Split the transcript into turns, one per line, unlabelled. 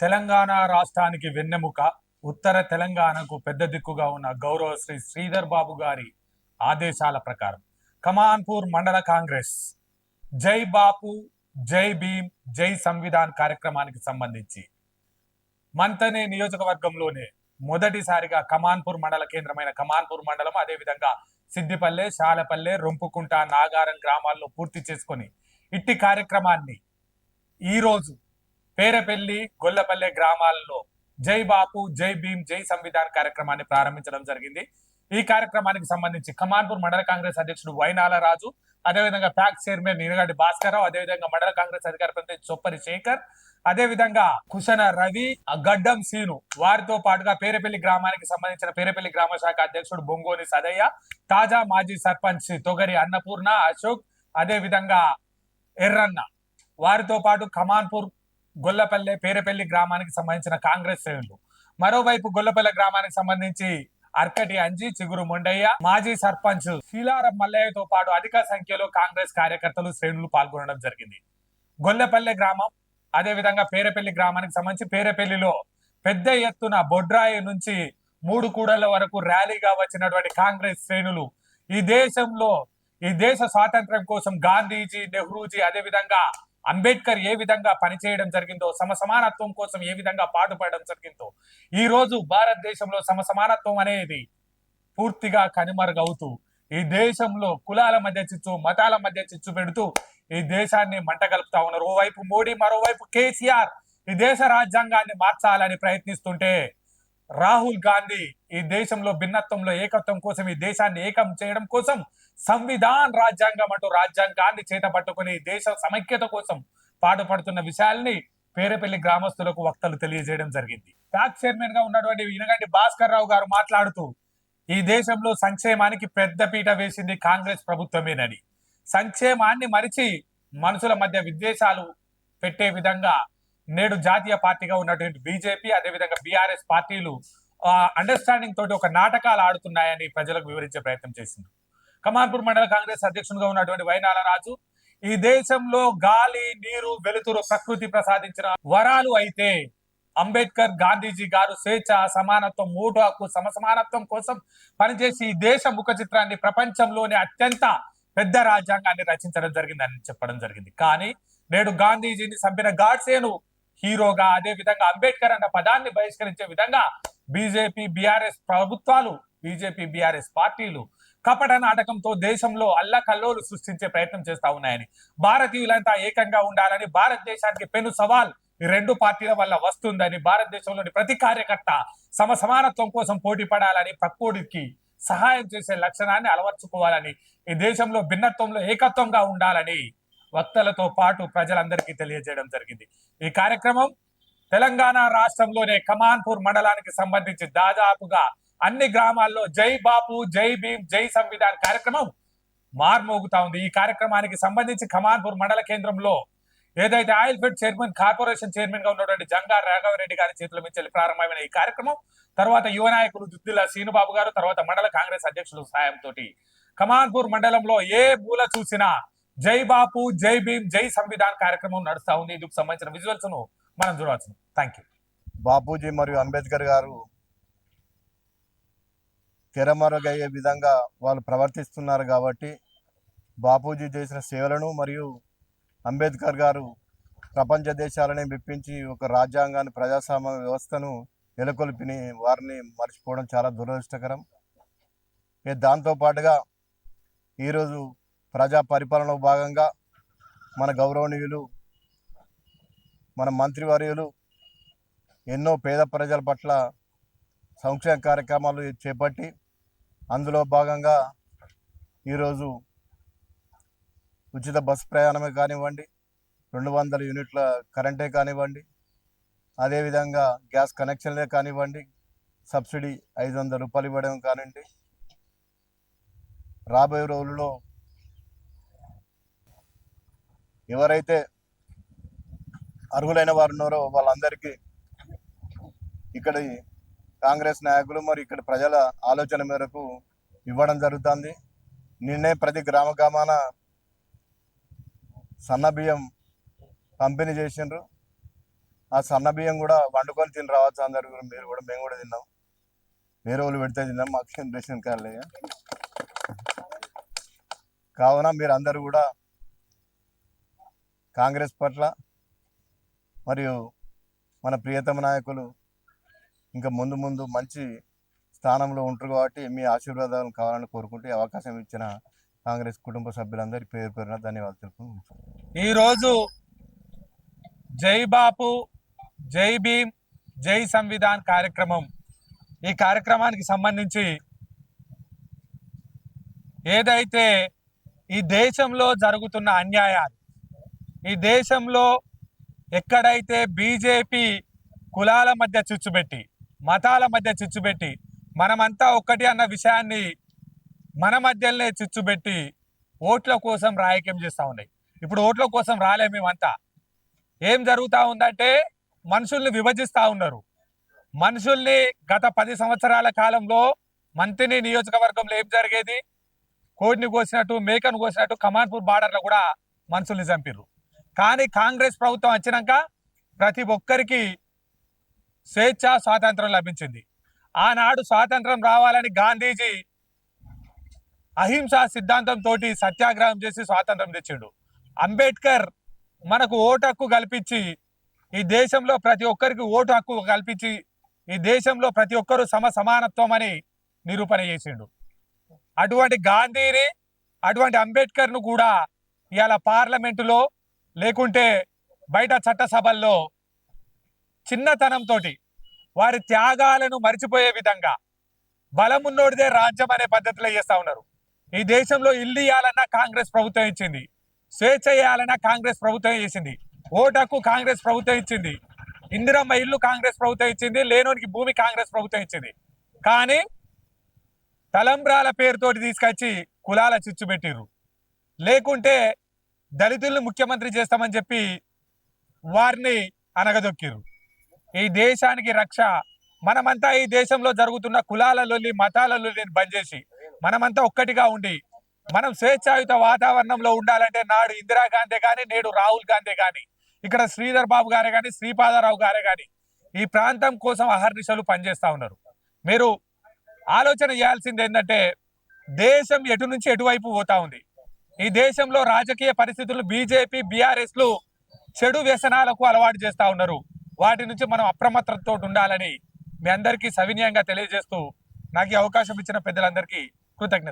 తెలంగాణ రాష్ట్రానికి వెన్నెముక, ఉత్తర తెలంగాణకు పెద్ద దిక్కుగా ఉన్న గౌరవ శ్రీ శ్రీధర్ బాబు గారి ఆదేశాల ప్రకారం కమాన్పూర్ మండల కాంగ్రెస్ జై బాపు, జై భీమ్, జై సంవిధాన్ కార్యక్రమానికి సంబంధించి మంతనే నియోజకవర్గంలోనే మొదటిసారిగా కమాన్పూర్ మండల కేంద్రమైన కమాన్పూర్ మండలం, అదేవిధంగా సిద్దిపల్లె, శాలపల్లె, రొంపుకుంట, నాగారం గ్రామాల్లో పూర్తి చేసుకొని ఇట్టి కార్యక్రమాన్ని ఈరోజు పేరపల్లి, గొల్లపల్లె గ్రామాల్లో జై బాపు, జై భీమ్, జై సంవిధాన్ కార్యక్రమాన్ని ప్రారంభించడం జరిగింది. ఈ కార్యక్రమానికి సంబంధించి కమాన్పూర్ మండల కాంగ్రెస్ అధ్యక్షుడు వైనాల రాజు, అదేవిధంగా ప్యాక్ చైర్మన్ నినగడ్డి భాస్కరరావు, అదేవిధంగా మండల కాంగ్రెస్ అధికార ప్రతినిధి చొప్పరి శేఖర్, అదేవిధంగా కుశన రవి, గడ్డం సీను, వారితో పాటుగా పేరపల్లి గ్రామానికి సంబంధించిన పేరపల్లి గ్రామ శాఖ అధ్యక్షుడు బొంగోని సదయ్య, తాజా మాజీ సర్పంచ్ తొగరి అన్నపూర్ణ, అశోక్, అదేవిధంగా ఎర్రన్న, వారితో పాటు కమాన్పూర్, గొల్లపల్లె, పేరపల్లి గ్రామానికి సంబంధించిన కాంగ్రెస్ శ్రేణులు, మరోవైపు గొల్లపల్లె గ్రామానికి సంబంధించి అర్కటి అంజి, చిగురు మొండయ్య, మాజీ సర్పంచ్ శీలారం మల్లయ్యతో పాటు అధిక సంఖ్యలో కాంగ్రెస్ కార్యకర్తలు, శ్రేణులు పాల్గొనడం జరిగింది. గొల్లపల్లె గ్రామం, అదేవిధంగా పేరపల్లి గ్రామానికి సంబంధించి పేరపల్లిలో పెద్ద ఎత్తున బొడ్రాయి నుంచి 3 కూడళ్ల వరకు ర్యాలీగా వచ్చినటువంటి కాంగ్రెస్ శ్రేణులు ఈ దేశ స్వాతంత్ర్యం కోసం గాంధీజీ, నెహ్రూజీ, అదేవిధంగా అంబేద్కర్ ఏ విధంగా పనిచేయడం జరిగిందో, సమసమానత్వం కోసం ఏ విధంగా పాటుపడడం జరిగిందో, ఈ రోజు భారతదేశంలో సమసమానత్వం అనేది పూర్తిగా కనుమరుగవుతూ ఈ దేశంలో కులాల మధ్య చిచ్చు, మతాల మధ్య చిచ్చు పెడుతూ ఈ దేశాన్ని మంటగలుపుతా ఉన్నారు. ఓవైపు మోడీ, మరోవైపు కేసీఆర్ ఈ దేశ రాజ్యాంగాన్ని మార్చాలని ప్రయత్నిస్తుంటే, రాహుల్ గాంధీ ఈ దేశంలో భిన్నత్వంలో ఏకత్వం కోసం, ఈ దేశాన్ని ఏకం చేయడం కోసం సంవిధాన్ రాజ్యాంగం అంటూ రాజ్యాంగాన్ని చేత పట్టుకుని దేశ సమైక్యత కోసం పాటుపడుతున్న విషయాల్ని పేరపల్లి గ్రామస్తులకు వక్తలు తెలియజేయడం జరిగింది. ప్యాక్ చైర్మన్ గా ఉన్నటువంటి వినగంటి భాస్కర్ రావు గారు మాట్లాడుతూ, ఈ దేశంలో సంక్షేమానికి పెద్దపీట వేసింది కాంగ్రెస్ ప్రభుత్వమేనని, సంక్షేమాన్ని మరిచి మనుషుల మధ్య విద్వేషాలు పెట్టే విధంగా నేడు జాతీయ పార్టీగా ఉన్నటువంటి బీజేపీ, అదేవిధంగా బీఆర్ఎస్ పార్టీలు అండర్స్టాండింగ్ తోటి ఒక నాటకాలు ఆడుతున్నాయని ప్రజలకు వివరించే ప్రయత్నం చేసింది. కమాన్పూర్ మండల కాంగ్రెస్ అధ్యక్షుడిగా ఉన్నటువంటి వైనాల రాజు, ఈ దేశంలో గాలి, నీరు, వెలుతురు ప్రకృతి ప్రసాదించిన వరాలు అయితే, అంబేద్కర్, గాంధీజీ గారు స్వేచ్ఛ, సమానత్వం, ఓటు హక్కు, సమసమానత్వం కోసం పనిచేసి ఈ దేశ ముఖ చిత్రాన్ని ప్రపంచంలోనే అత్యంత పెద్ద రాజ్యాంగాన్ని రచించడం జరిగిందని చెప్పడం జరిగింది. కానీ నేడు గాంధీజీని చంపిన గాడ్సేను హీరోగా, అదే విధంగా అంబేద్కర్ అన్న పదాన్ని బహిష్కరించే విధంగా బీజేపీ, బీఆర్ఎస్ ప్రభుత్వాలు, బీజేపీ, బీఆర్ఎస్ పార్టీలు కపట నాటకంతో దేశంలో అల్లకల్లోలు సృష్టించే ప్రయత్నం చేస్తా ఉన్నాయని, భారతీయులంతా ఏకంగా ఉండాలని, భారతదేశానికి పెను సవాల్ ఈ 2 పార్టీల వల్ల వస్తుందని, భారతదేశంలోని ప్రతి కార్యకర్త సమసమానత్వం కోసం పోటీ పడాలని, పక్కోడికి సహాయం చేసే లక్షణాన్ని అలవర్చుకోవాలని, ఈ దేశంలో భిన్నత్వంలో ఏకత్వంగా ఉండాలని వక్తలతో పాటు ప్రజలందరికీ తెలియజేయడం జరిగింది. ఈ కార్యక్రమం తెలంగాణ రాష్ట్రంలోనే కమాన్పూర్ మండలానికి సంబంధించి దాదాపుగా అన్ని గ్రామాల్లో జై బాపు, జై భీమ్, జై సంవిధాన్ కార్యక్రమం మార్మోగుతా ఉంది. ఈ కార్యక్రమానికి సంబంధించి కమాన్పూర్ మండల కేంద్రంలో ఏదైతే oil fed chairman, corporation chairman గా ఉన్నటువంటి జంగా రాఘవరెడ్డి గారి చేతుల నుంచి ప్రారంభమైన ఈ కార్యక్రమం తర్వాత యువ నాయకులు దుద్దిల శ్రీనుబాబు గారు, తర్వాత మండల కాంగ్రెస్ అధ్యక్షుల సాయంతో కమాన్పూర్ మండలంలో ఏ మూల చూసినా జై బాపు, జై భీమ్, జై సంవిధాన్ కార్యక్రమం నడుస్తా ఉంది. ఇందుకు సంబంధించిన విజువల్స్ ను మనం చూడవచ్చు. Thank you.
బాపూజీ మరియు అంబేద్కర్ గారు తెరమరుగయ్యే విధంగా వాళ్ళు ప్రవర్తిస్తున్నారు కాబట్టి, బాపూజీ చేసిన సేవలను మరియు అంబేద్కర్ గారు ప్రపంచ దేశాలని మెప్పించి ఒక రాజ్యాంగాన్ని, ప్రజాస్వామ్య వ్యవస్థను నెలకొల్పిని వారిని మర్చిపోవడం చాలా దురదృష్టకరం. దాంతోపాటుగా ఈరోజు ప్రజా పరిపాలనలో భాగంగా మన గౌరవనీయులు, మన మంత్రివర్యులు ఎన్నో పేద ప్రజల పట్ల సంక్షేమ కార్యక్రమాలు చేపట్టి, అందులో భాగంగా ఈరోజు ఉచిత బస్సు ప్రయాణమే కానివ్వండి, 200 యూనిట్ల కరెంటే కానివ్వండి, అదేవిధంగా గ్యాస్ కనెక్షన్లే కానివ్వండి, సబ్సిడీ 500 రూపాయలు ఇవ్వడం కానివ్వండి, రాబోయే రోజుల్లో ఎవరైతే అర్హులైన వారు ఉన్నారో వాళ్ళందరికీ ఇక్కడి కాంగ్రెస్ నాయకులు మరి ఇక్కడ ప్రజల ఆలోచన మేరకు ఇవ్వడం జరుగుతుంది. నిన్నే ప్రతి గ్రామాన సన్న బియ్యం పంపిణీ చేసిండ్రు. ఆ సన్న బియ్యం కూడా వండుకొని తిని రావచ్చు అందరు కూడా. మీరు కూడా, మేము కూడా తిన్నాం. వేరే వాళ్ళు పెడితే తిన్నాం, మాకు రేషన్ కార్డులే. కావున మీరు అందరూ కూడా కాంగ్రెస్ పట్ల మరియు మన ప్రియతమ నాయకులు ఇంకా ముందు ముందు మంచి స్థానంలో ఉంటారు కాబట్టి మీ ఆశీర్వాదాలు కావాలని కోరుకుంటూ ఈ అవకాశం ఇచ్చిన కాంగ్రెస్ కుటుంబ సభ్యులందరికీ పేరు పేరున ధన్యవాదాలు తెలుపుకుంటున్నాను.
ఈరోజు జై బాపు, జై భీమ్, జై సంవిధాన్ కార్యక్రమం, ఈ కార్యక్రమానికి సంబంధించి ఏదైతే ఈ దేశంలో జరుగుతున్న అన్యాయాలు, ఈ దేశంలో ఎక్కడైతే బీజేపీ కులాల మధ్య చిచ్చుపెట్టి, మతాల మధ్య చిచ్చుపెట్టి, మనమంతా ఒక్కటి అన్న విషయాన్ని మన మధ్యలోనే చిచ్చుపెట్టి ఓట్ల కోసం రాజకీయం చేస్తూ ఉన్నాయి. ఇప్పుడు ఓట్ల కోసం రాలే మేమంతా. ఏం జరుగుతూ ఉందంటే మనుషుల్ని విభజిస్తూ ఉన్నారు. మనుషుల్ని గత 10 సంవత్సరాల కాలంలో మంత్రిని నియోజకవర్గంలో ఏం జరిగేది, కోడిని కోసినట్టు మేకను కోసినట్టు కమాన్పూర్ బార్డర్లో కూడా మనుషుల్ని చంపిర్రు. కానీ కాంగ్రెస్ ప్రభుత్వం వచ్చినాక ప్రతి ఒక్కరికి స్వేచ్ఛ స్వాతంత్రం లభించింది. ఆనాడు స్వాతంత్రం రావాలని గాంధీజీ అహింసా సిద్ధాంతంతో సత్యాగ్రహం చేసి స్వాతంత్రం తెచ్చిండు. అంబేద్కర్ మనకు ఓటు హక్కు కల్పించి, ఈ దేశంలో ప్రతి ఒక్కరికి ఓటు హక్కు కల్పించి, ఈ దేశంలో ప్రతి ఒక్కరూ సమానత్వం అని నిరూపణ చేసిండు. అటువంటి గాంధీని, అటువంటి అంబేద్కర్ను కూడా ఇవాళ పార్లమెంటులో లేకుంటే బయట చట్టసభల్లో చిన్నతనంతో వారి త్యాగాలను మరిచిపోయే విధంగా బలమున్నోడిదే రాజ్యం అనే పద్ధతిలో చేస్తూ ఉన్నారు. ఈ దేశంలో ఇల్లు ఇవ్వాలన్నా కాంగ్రెస్ ప్రభుత్వం ఇచ్చింది, స్వేచ్ఛ ఇవ్వాలన్నా కాంగ్రెస్ ప్రభుత్వం చేసింది, ఓటకు కాంగ్రెస్ ప్రభుత్వం ఇచ్చింది, ఇందిరమ్మ ఇల్లు కాంగ్రెస్ ప్రభుత్వం ఇచ్చింది, లేనోనికి భూమి కాంగ్రెస్ ప్రభుత్వం ఇచ్చింది. కానీ తలంబ్రాల పేరుతోటి తీసుకొచ్చి కులాల చిచ్చు పెట్టిర్రు. లేకుంటే దళితుల్ని ముఖ్యమంత్రి చేస్తామని చెప్పి వారిని అనగదొక్కిర్రు. ఈ దేశానికి రక్ష మనమంతా ఈ దేశంలో జరుగుతున్న కులాల లొల్లి, మతాల లొల్లిని బంద్ చేసి మనమంతా ఒక్కటిగా ఉండి మనం స్వేచ్ఛాయుత వాతావరణంలో ఉండాలంటే నాడు ఇందిరాగాంధీ కానీ, నేడు రాహుల్ గాంధీ కానీ, ఇక్కడ శ్రీధర్ బాబు గారే కానీ, శ్రీపాదరావు గారే కానీ ఈ ప్రాంతం కోసం అహర్నిశలు పనిచేస్తూ ఉన్నారు. మీరు ఆలోచన చేయాల్సింది ఏంటంటే దేశం ఎటు నుంచి ఎటువైపు పోతా ఉంది. ఈ దేశంలో రాజకీయ పరిస్థితులు బీజేపీ, బీఆర్ఎస్లు చెడు వ్యసనాలకు అలవాటు చేస్తూ ఉన్నారు. వాటి నుంచి మనం అప్రమత్తతో ఉండాలని మీ అందరికీ సవినయంగా తెలియజేస్తూ నాకు ఈ అవకాశం ఇచ్చిన పెద్దలందరికీ కృతజ్ఞత.